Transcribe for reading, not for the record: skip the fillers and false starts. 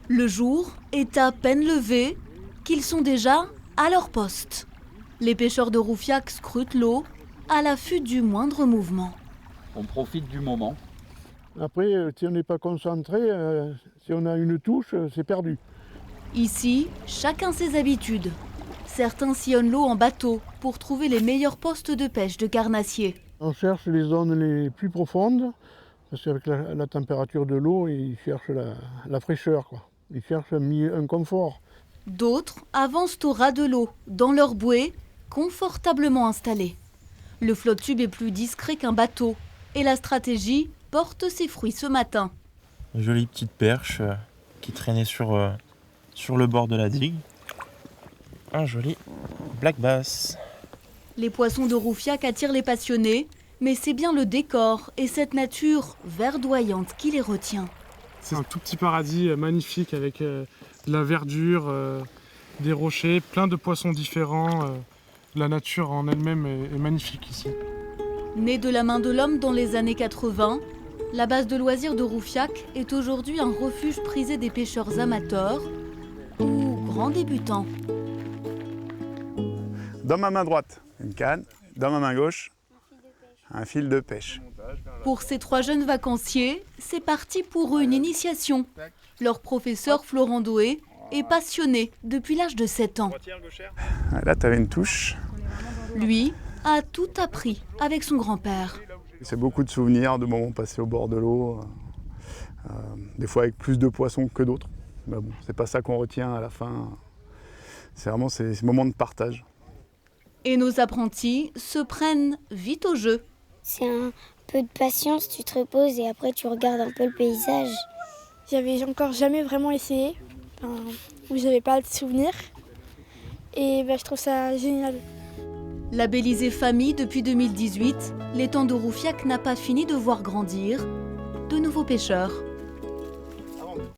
Le jour est à peine levé qu'ils sont déjà à leur poste. Les pêcheurs de Roufiac scrutent l'eau à l'affût du moindre mouvement. On profite du moment. Après, si on n'est pas concentré, si on a une touche, c'est perdu. Ici, chacun ses habitudes. Certains sillonnent l'eau en bateau pour trouver les meilleurs postes de pêche de carnassiers. On cherche les zones les plus profondes, parce qu'avec la température de l'eau, ils cherchent la fraîcheur, quoi. Ils cherchent un confort. D'autres avancent au ras de l'eau, dans leur bouée, confortablement installée. Le flotte-tube est plus discret qu'un bateau et la stratégie porte ses fruits ce matin. Une jolie petite perche qui traînait sur le bord de la digue. Un joli black bass. Les poissons de Roufiac attirent les passionnés, mais c'est bien le décor et cette nature verdoyante qui les retient. C'est un tout petit paradis magnifique avec de la verdure, des rochers, plein de poissons différents. La nature en elle-même est magnifique ici. Née de la main de l'homme dans les années 80, la base de loisirs de Roufiac est aujourd'hui un refuge prisé des pêcheurs amateurs ou grands débutants. Dans ma main droite, une canne. Dans ma main gauche, un fil de pêche. Pour ces 3 jeunes vacanciers, c'est parti pour une initiation. Leur professeur Florent Doé est passionné depuis l'âge de 7 ans. Là, tu avais une touche. Lui a tout appris avec son grand-père. C'est beaucoup de souvenirs, de moments passés au bord de l'eau. Des fois avec plus de poissons que d'autres. Mais bon, c'est pas ça qu'on retient à la fin. C'est vraiment ces moments de partage. Et nos apprentis se prennent vite au jeu. C'est un peu de patience, tu te reposes et après tu regardes un peu le paysage. J'avais encore jamais vraiment essayé, où j'avais pas de souvenirs. Et je trouve ça génial. Labellisé famille depuis 2018, l'étang de Roufiac n'a pas fini de voir grandir de nouveaux pêcheurs.